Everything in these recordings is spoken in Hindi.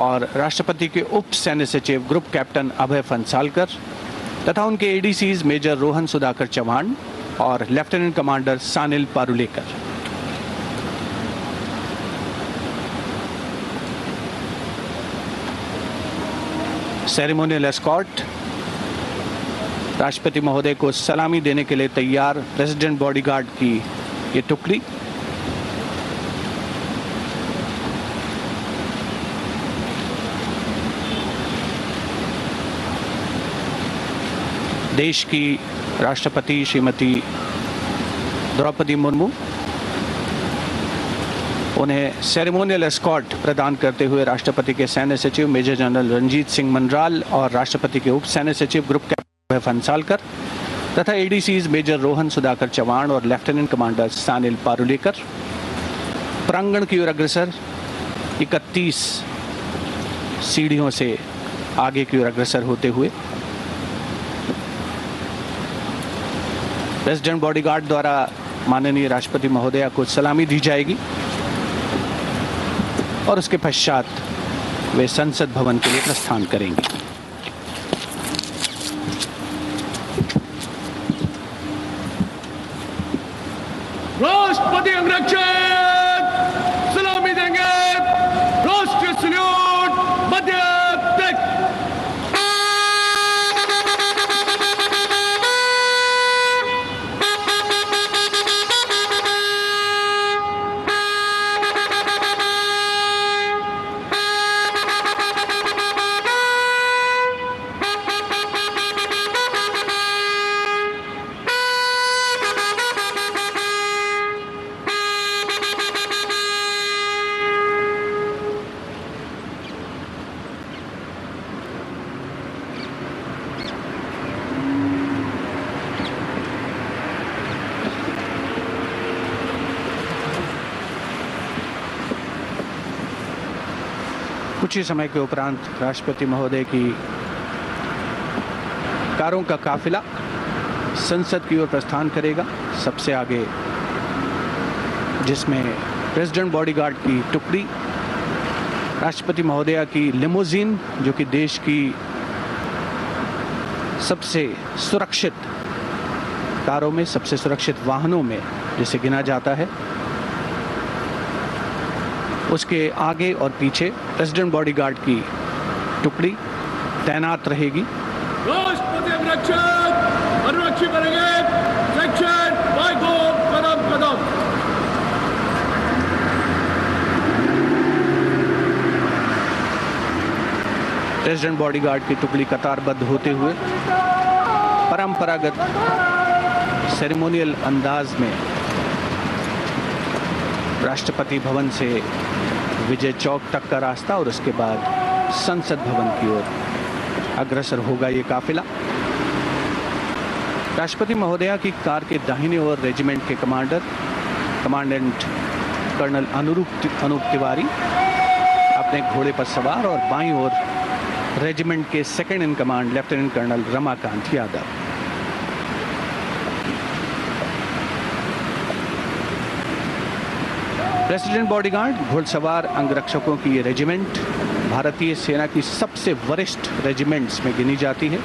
और राष्ट्रपति के उप सैन्य सचिव ग्रुप कैप्टन अभय फंसालकर तथा उनके एडीसीज मेजर रोहन सुधाकर चौहान और lieutenant commander Sanil Parulekar. Ceremonial escort राष्ट्रपति महोदय को सलामी देने के लिए तैयार प्रेसिडेंट बॉडीगार्ड की ये टुकड़ी देश की राष्ट्रपति श्रीमती द्रौपदी मुर्मू उन्हें सेरेमोनियल एस्कॉर्ट प्रदान करते हुए राष्ट्रपति के सैन्य सचिव मेजर जनरल रणजीत सिंह मनराल और राष्ट्रपति के उप सैन्य सचिव ग्रुप कैप्टन फंसालकर तथा एडीसीज मेजर रोहन सुधाकर चौहान और लेफ्टिनेंट कमांडर सानिल पारुलेकर प्रांगण की ओर अग्रसर 31 सीढ़ियों से आगे की ओर अग्रसर होते हुए प्रेसिडेंट बॉडीगार्ड द्वारा माननीय राष्ट्रपति महोदया को सलामी दी जाएगी और उसके पश्चात वे संसद भवन के लिए प्रस्थान करेंगे। राष्ट्रपति अंगरक्षक सलामी देंगे। राष्ट्रीय सल्यूट मध्य प्रदेश। कुछ ही समय के उपरांत राष्ट्रपति महोदय की कारों का काफिला संसद की ओर प्रस्थान करेगा। सबसे आगे जिसमें प्रेसिडेंट बॉडीगार्ड की टुकड़ी, राष्ट्रपति महोदया की लिमोजीन जो कि देश की सबसे सुरक्षित कारों में, सबसे सुरक्षित वाहनों में जिसे गिना जाता है, उसके आगे और पीछे प्रेसिडेंट बॉडीगार्ड की टुकड़ी तैनात रहेगी। राष्ट्रपति अंगरक्षक अनुरक्षी बनेंगे। सेक्शन बाय दो कदम कदम। प्रेसिडेंट बॉडीगार्ड की टुकड़ी कतारबद्ध होते हुए परंपरागत सेरेमोनियल अंदाज में राष्ट्रपति भवन से विजय चौक तक का रास्ता और उसके बाद संसद भवन की ओर अग्रसर होगा ये काफिला। राष्ट्रपति महोदया की कार के दाहिने ओर रेजिमेंट के कमांडेंट कर्नल अनूप तिवारी अपने घोड़े पर सवार और बाईं ओर रेजिमेंट के second in command lieutenant colonel Ramakant Yadav. President bodyguard घुड़सवार अंगरक्षकों की ये रेजिमेंट भारतीय सेना की सबसे वरिष्ठ रेजिमेंट्स में गिनी जाती है।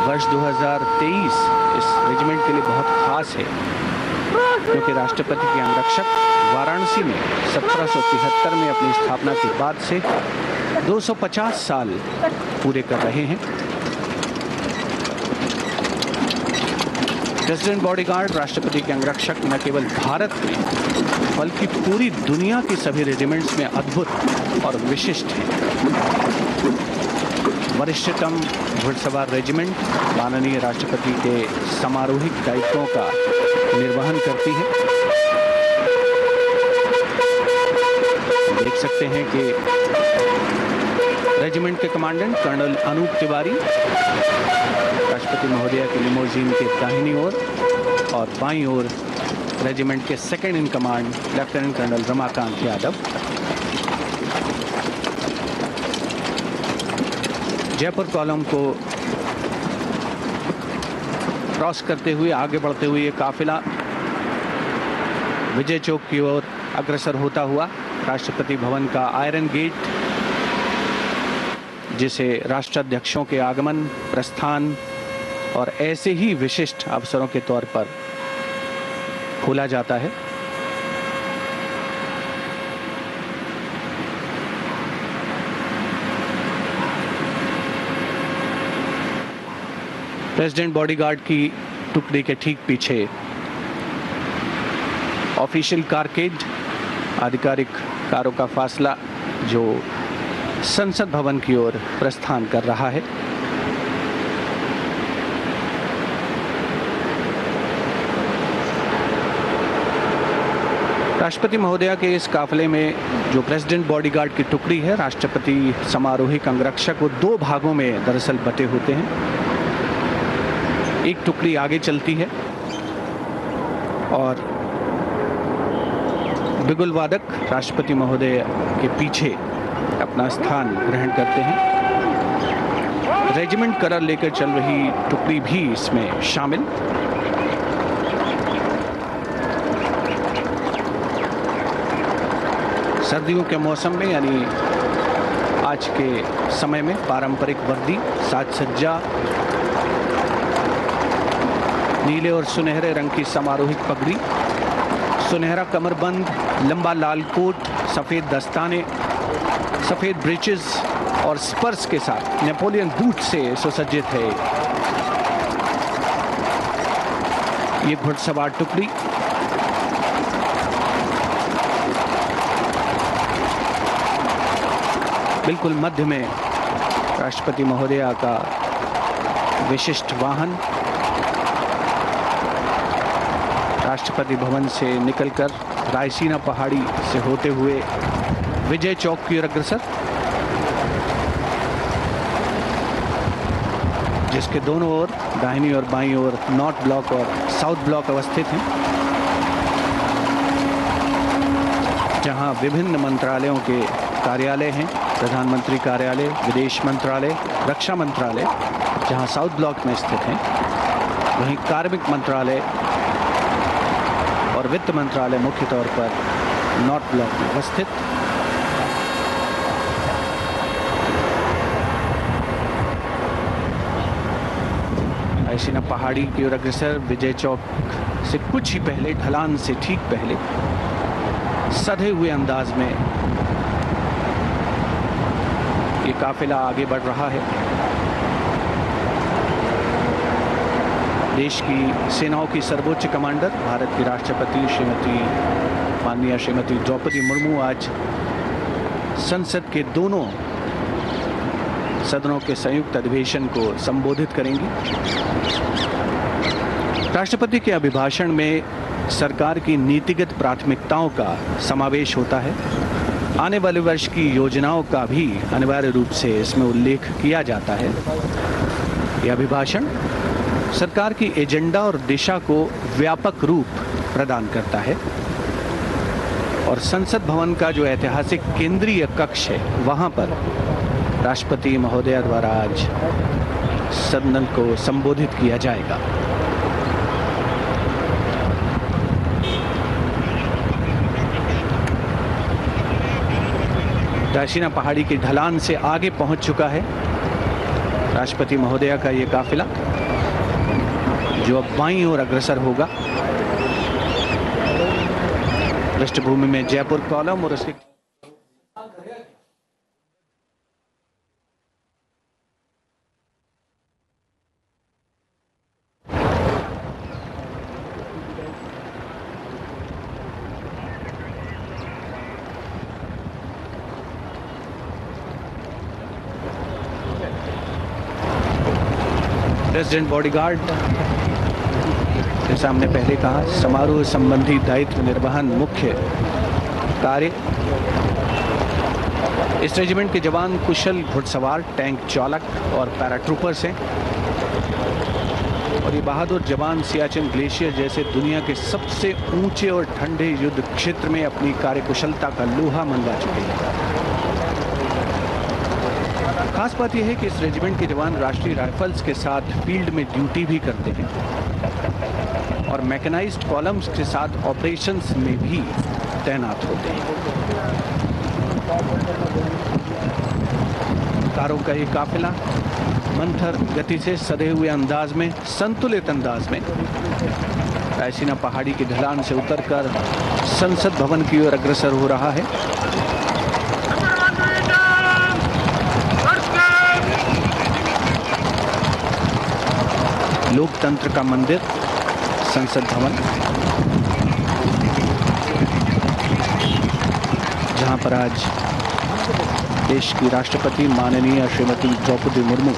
वर्ष 2023 इस रेजिमेंट के लिए बहुत खास है क्योंकि राष्ट्रपति के अंगरक्षक वाराणसी में 1773 में अपनी स्थापना के बाद से 250 साल पूरे कर रहे हैं। प्रेसिडेंट बॉडीगार्ड राष्ट्रपति के अंगरक्षक न केवल भारत में बल्कि पूरी दुनिया की सभी रेजिमेंट्स में अद्भुत और विशिष्ट है। वरिष्ठतम घुड़सवार रेजिमेंट माननीय राष्ट्रपति के समारोहिक दायित्वों का निर्वहन करती है। देख सकते हैं कि रेजिमेंट के कमांडेंट कर्नल अनूप तिवारी राष्ट्रपति महोदया की लिमोजीन के दाहिनी ओर और बाईं ओर रेजिमेंट के second in command lieutenant colonel Ramakant Yadav. Jaipur column को क्रॉस करते हुए आगे बढ़ते हुए ये काफिला विजय चौक की ओर अग्रसर होता हुआ राष्ट्रपति भवन का आयरन गेट, जिसे राष्ट्राध्यक्षों के आगमन, प्रस्थान और ऐसे ही विशिष्ट अवसरों के तौर पर खोला जाता है। प्रेसिडेंट बॉडीगार्ड की टुकड़ी के ठीक पीछे ऑफिशियल कारकेड, आधिकारिक कारों का फासला जो संसद भवन की ओर प्रस्थान कर रहा है। राष्ट्रपति महोदया के इस काफले में जो प्रेसिडेंट बॉडीगार्ड की टुकड़ी है, राष्ट्रपति समारोहिक अंगरक्षक, वो दो भागों में दरअसल बटे होते हैं। एक टुकड़ी आगे चलती है और बिगुल वादक राष्ट्रपति महोदय के पीछे अपना स्थान ग्रहण करते हैं। रेजिमेंट कलर लेकर चल रही टुकड़ी भी इसमें शामिल। सर्दियों के मौसम में यानी आज के समय में पारंपरिक वर्दी, साज सज्जा, नीले और सुनहरे रंग की समारोहिक पगड़ी, सुनहरा कमरबंद, लंबा लाल कोट, सफेद दस्ताने, सफेद ब्रीचेस और स्पर्स के साथ नेपोलियन बूट से सुसज्जित है ये घुड़सवार टुकड़ी। बिल्कुल मध्य में राष्ट्रपति महोदया का विशिष्ट वाहन राष्ट्रपति भवन से निकलकर रायसीना पहाड़ी से होते हुए विजय चौक की ओर अग्रसर, जिसके दोनों ओर दाहिनी और बाईं ओर नॉर्थ ब्लॉक और साउथ ब्लॉक अवस्थित हैं, जहां विभिन्न मंत्रालयों के कार्यालय हैं। प्रधानमंत्री कार्यालय, विदेश मंत्रालय, रक्षा मंत्रालय जहां साउथ ब्लॉक में स्थित हैं, वहीं कार्मिक मंत्रालय और वित्त मंत्रालय मुख्य तौर पर नॉर्थ ब्लॉक में अवस्थित। रायसीना पहाड़ी की ओर अग्रसर विजय चौक से कुछ ही पहले, ढलान से ठीक पहले, सधे हुए अंदाज में ये काफिला आगे बढ़ रहा है। देश की सेनाओं की सर्वोच्च कमांडर, भारत की राष्ट्रपति माननीय श्रीमती द्रौपदी मुर्मू आज संसद के दोनों सदनों के संयुक्त अधिवेशन को संबोधित करेंगी। राष्ट्रपति के अभिभाषण में सरकार की नीतिगत प्राथमिकताओं का समावेश होता है। आने वाले वर्ष की योजनाओं का भी अनिवार्य रूप से इसमें उल्लेख किया जाता है। यह अभिभाषण सरकार की एजेंडा और दिशा को व्यापक रूप प्रदान करता है और संसद भवन का जो ऐतिहासिक केंद्रीय कक्ष है, वहां पर राष्ट्रपति महोदया द्वारा आज सदन को संबोधित किया जाएगा। रायसीना पहाड़ी की ढलान से आगे पहुंच चुका है राष्ट्रपति महोदया का ये काफिला, जो अब बाईं ओर अग्रसर होगा। पृष्ठभूमि में जयपुर कॉलम और उसके प्रेसिडेंट बॉडीगार्ड जैसा हमने पहले कहा, समारोह संबंधी दायित्व निर्वहन मुख्य कार्य। इस रेजिमेंट के जवान कुशल घुड़सवार, टैंक चालक और पैराट्रूपर्स हैं और ये बहादुर जवान सियाचिन ग्लेशियर जैसे दुनिया के सबसे ऊंचे और ठंडे युद्ध क्षेत्र में अपनी कार्यकुशलता का लोहा मनवा चुके हैं। खास बात यह है कि इस रेजिमेंट के जवान राष्ट्रीय राइफल्स के साथ फील्ड में ड्यूटी भी करते हैं और मैकेनाइज्ड कॉलम्स के साथ ऑपरेशंस में भी तैनात होते हैं। कारों का ये काफिला मंथर गति से सधे हुए अंदाज में, संतुलित अंदाज में रायसीना पहाड़ी की ढलान से उतरकर संसद भवन की ओर अग्रसर हो रहा है। लोकतंत्र का मंदिर संसद भवन, जहां पर आज देश की राष्ट्रपति माननीय श्रीमती द्रौपदी मुर्मू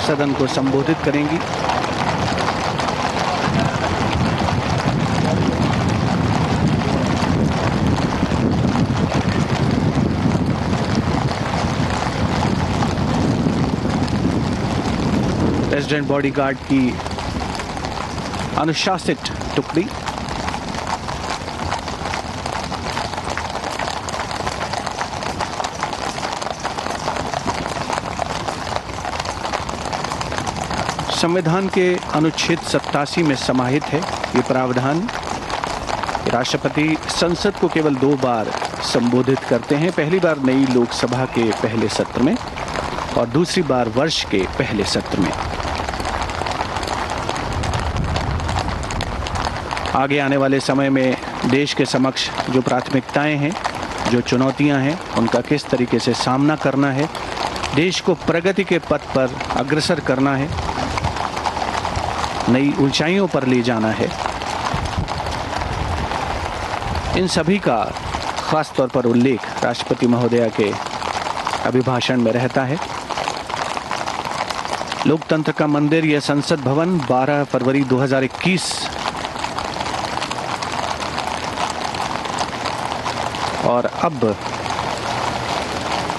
सदन को संबोधित करेंगी। प्रेसिडेंट बॉडीगार्ड की अनुशासित टुकड़ी संविधान के अनुच्छेद 87 में समाहित है ये प्रावधान। राष्ट्रपति संसद को केवल 2 बार संबोधित करते हैं, पहली बार नई लोकसभा के पहले सत्र में और दूसरी बार वर्ष के पहले सत्र में। आगे आने वाले समय में देश के समक्ष जो प्राथमिकताएं हैं, जो चुनौतियां हैं, उनका किस तरीके से सामना करना है, देश को प्रगति के पथ पर अग्रसर करना है, नई ऊंचाइयों पर ले जाना है, इन सभी का खास तौर पर उल्लेख राष्ट्रपति महोदया के अभिभाषण में रहता है। लोकतंत्र का मंदिर यह संसद भवन 12 फरवरी 2021 और अब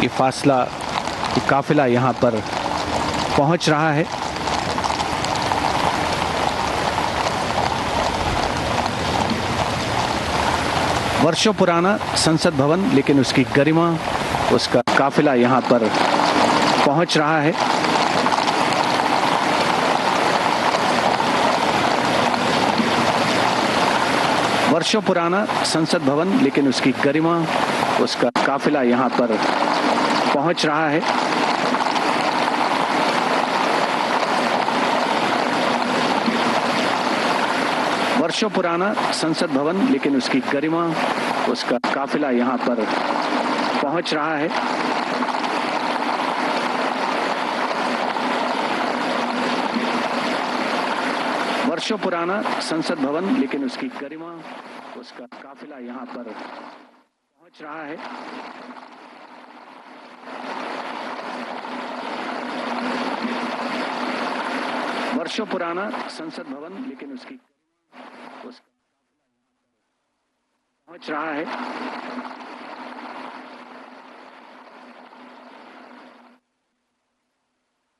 ये काफिला यहाँ पर पहुँच रहा है। वर्षों पुराना संसद भवन, लेकिन उसकी गरिमा, उसका काफिला यहाँ पर पहुँच रहा है। वर्षों पुराना संसद भवन, लेकिन उसकी गरिमा, उसका काफिला यहाँ पर पहुँच रहा है। वर्षों पुराना संसद भवन, लेकिन उसकी गरिमा, उसका काफिला यहाँ पर पहुँच रहा है। वर्षों पुराना संसद भवन, लेकिन उसकी गरिमा, उसका काफिला यहाँ पर पहुँच रहा है। वर्षों पुराना संसद भवन, लेकिन उसकी पहुंच रहा है।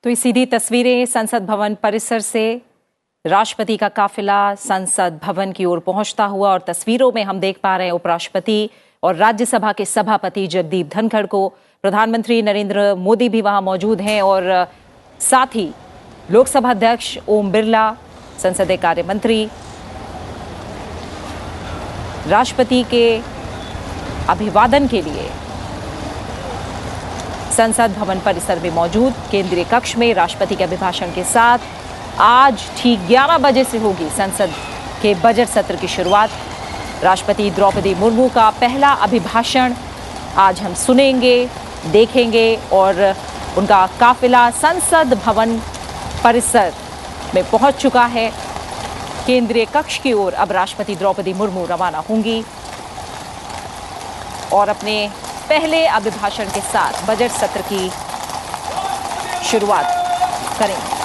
तो ये सीधी तस्वीरें संसद भवन परिसर से राष्ट्रपति का काफिला संसद भवन की ओर पहुंचता हुआ, और तस्वीरों में हम देख पा रहे हैं उपराष्ट्रपति और राज्यसभा के सभापति जगदीप धनखड़ को। प्रधानमंत्री नरेंद्र मोदी भी वहां मौजूद हैं और साथ ही लोकसभा अध्यक्ष ओम बिरला, संसदीय कार्य मंत्री, राष्ट्रपति के अभिवादन के लिए संसद भवन परिसर में मौजूद केंद्रीय कक्ष में राष्ट्रपति के अभिभाषण के साथ आज ठीक 11 बजे से होगी संसद के बजट सत्र की शुरुआत। राष्ट्रपति द्रौपदी मुर्मू का पहला अभिभाषण आज हम सुनेंगे, देखेंगे और उनका काफिला संसद भवन परिसर में पहुंच चुका है। केंद्रीय कक्ष की ओर अब राष्ट्रपति द्रौपदी मुर्मू रवाना होंगी और अपने पहले अभिभाषण के साथ बजट सत्र की शुरुआत करेंगे।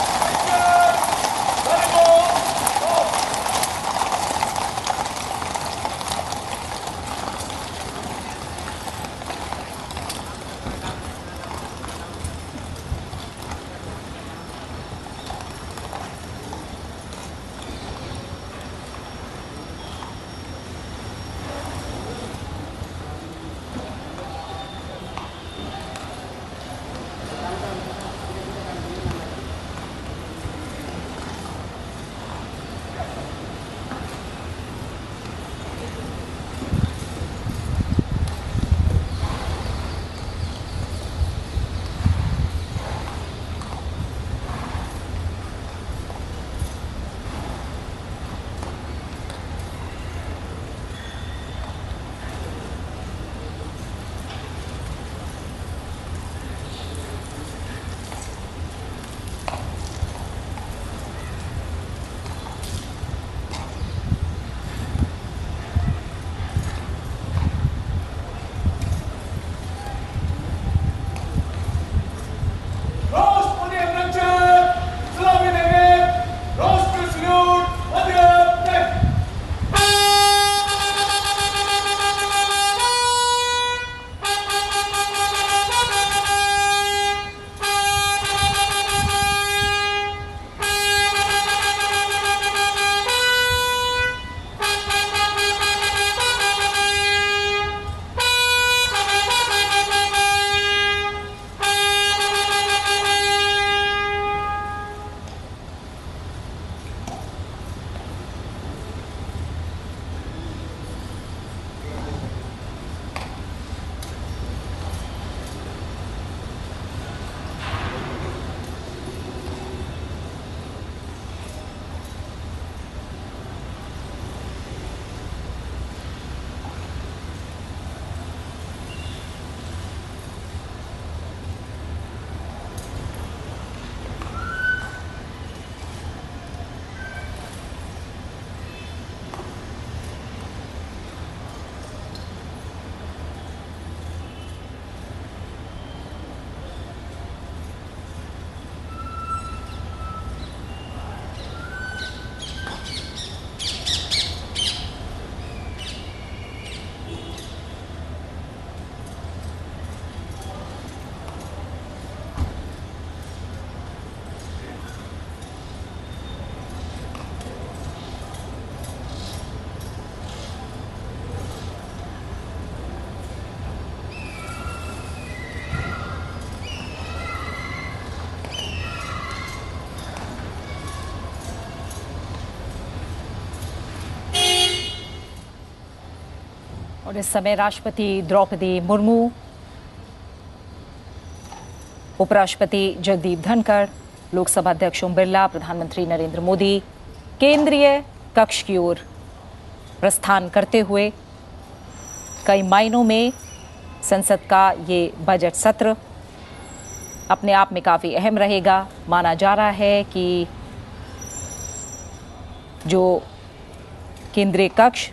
और इस समय राष्ट्रपति द्रौपदी मुर्मू, उपराष्ट्रपति जगदीप धनखड़, लोकसभा अध्यक्ष ओम बिरला, प्रधानमंत्री नरेंद्र मोदी केंद्रीय कक्ष की ओर प्रस्थान करते हुए कई मायनों में संसद का ये बजट सत्र अपने आप में काफ़ी अहम रहेगा। माना जा रहा है कि जो केंद्रीय कक्ष,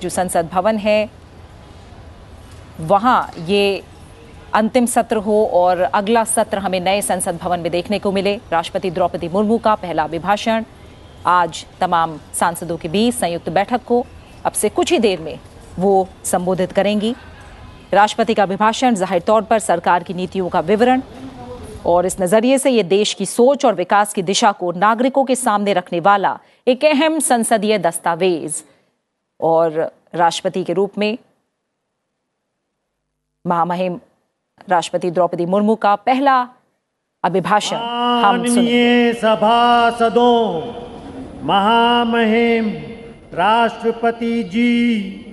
जो संसद भवन है, वहाँ ये अंतिम सत्र हो और अगला सत्र हमें नए संसद भवन में देखने को मिले। राष्ट्रपति द्रौपदी मुर्मू का पहला अभिभाषण आज तमाम सांसदों के बीच संयुक्त बैठक को अब से कुछ ही देर में वो संबोधित करेंगी। राष्ट्रपति का अभिभाषण जाहिर तौर पर सरकार की नीतियों का विवरण और इस नजरिए से ये देश की सोच और विकास की दिशा को नागरिकों के सामने रखने वाला एक अहम संसदीय दस्तावेज, और राष्ट्रपति के रूप में महामहिम राष्ट्रपति द्रौपदी मुर्मू का पहला अभिभाषण हम सुनिए। सभासदों, महामहिम राष्ट्रपति जी